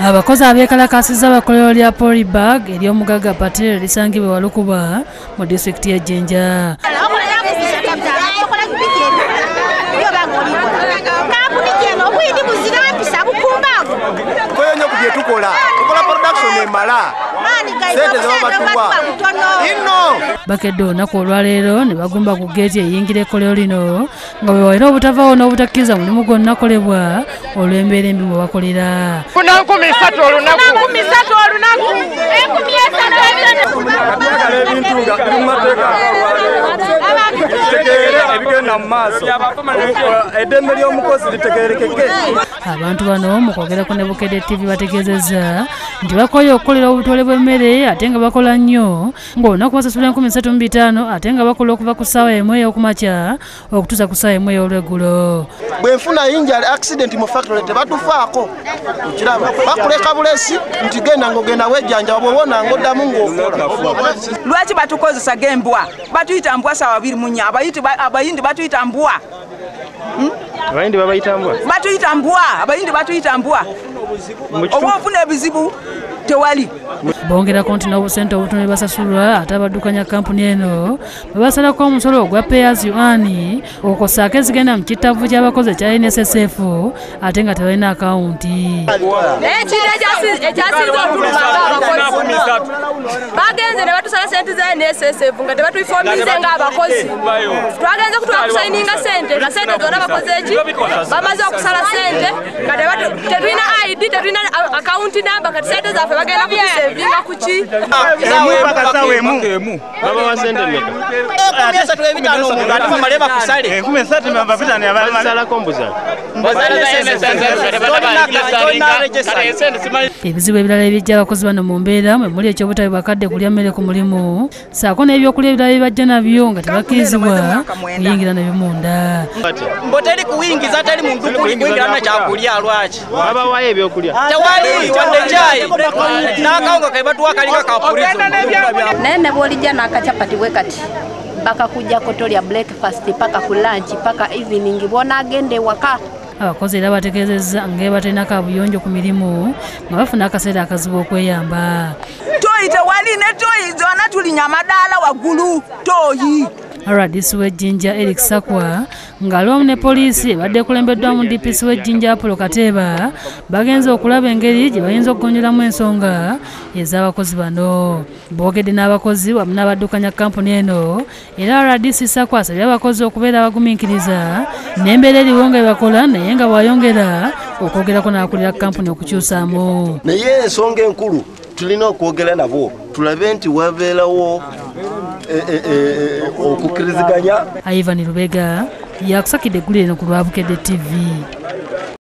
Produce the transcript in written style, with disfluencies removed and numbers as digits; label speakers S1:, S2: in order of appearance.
S1: Abakozi abeekalakaasizza bakolero lya Polybag ery'omugagga Patel lisangibwa Walukuba mu disitulikiti ya Jinja. Bukedde olunaku olwaleero ne bagumba ku geeti eyingira ekkolero lino nga bwe waira obutavaawo n'obutakkiriza mulimu gwonna kolebwa olw'embeera embi mwe bakolera. Abantu bano mu kwogerako ne Bukedde TV bategeezezza nti bakoye okukolera obutole bw'emmere ate nga bakola nnyo ng'olunaku basasula 35 ate nga bakola okuva ku ssaawa 1 ey'okumakya okutuusa ku ssaawa 1 ey'olweggulo.
S2: Bwe nfuna injury accident mu factory tebatufaako kiraba bakuleka bulesi nti genda ng'ogenda wejjanja bw'obona ng'oddamu ng'okola.
S3: Lwaki batukozesa g'embwa batuyita mbwa ssaawa 24 abayindi batuyita mbwa.
S2: Abayindi babayita mbwa?
S3: Batuyita mbwa, abayindi batuyita mbwa. Oba ofuna ebizibu tewali.
S1: Bongerako nti n'obusente obutono basasulwa ate abaddukanya kampuni eno babasalako omusolo ogwa pay as you earn okosaako ezigenda mu kittavu ky'abakozi ekya NSSF ate nga tebalina akawunti.
S4: Ekyasinze okulumanga abakozi bagenze ne batusala sente za NSSF nga tebatuyifoomize ng'abakozi. Twagenze kusayininga sente nga sente zonna bakoze eki bamaze okusala sente nga tetulina ID tetulina akawunti namba kati sente zaffe bagenda kuzisevinga kuki.
S2: Babawa sente mmeka?
S1: Ebizibu ebirala ebijja abakozi bano mu mbeera mwe muli eky'obutali bakadde kulya mmere ku mulimu ssaako n'ebyokulya ebirala bibajja nabyo nga tebakkirizibwa kuyingira nabyo munda.
S5: Mboteri kuwingiza tali muntu kuyingira na kyakulya lwaki
S2: Babawayo ebyokulya
S5: tewali wadde chai n'akawunga kaibatuwa kalinga ka purizo
S6: naye ne bw'olijja n'akacapati bwe kati bakakujjako tolya breakfast paka ku lunch paka evening bw'onaagenda ewaka.
S1: Abakozi era bategeezezza ng'ebatalina kaabuyonjo ku mirimu nga bafuna akaseera akazibu okweyamba.
S3: Toyi tewali ne toyi zonna tulinya amadaala waggulu toyi.
S1: RDC w'Ejjinja Eric Sakwa ng'alwamu ne poliisi ebadde ekulembeddwamu DPC w'Ejjinja Apollo Kateeba bagenze okulaba engeri gye bayinza okugonjolamu ensonga ez'abakozi bano. Boogedde n'abakozi wamu n'abaddukanya kampuni eno era RDC Sakwa asabye abakozi okubeera abagumiikiriza n'embeera eriwo nga ebakola naye nga bw'ayongera okwogerako n'akulira kampuni okukyusaamu.
S2: naye ensonga enkulu tulina okwogera nabo tulabe nti wabeerawo okukkiriziganya.
S1: Ivan Lubega yakusakidde eggulu lino ku lwa Bukedde TV.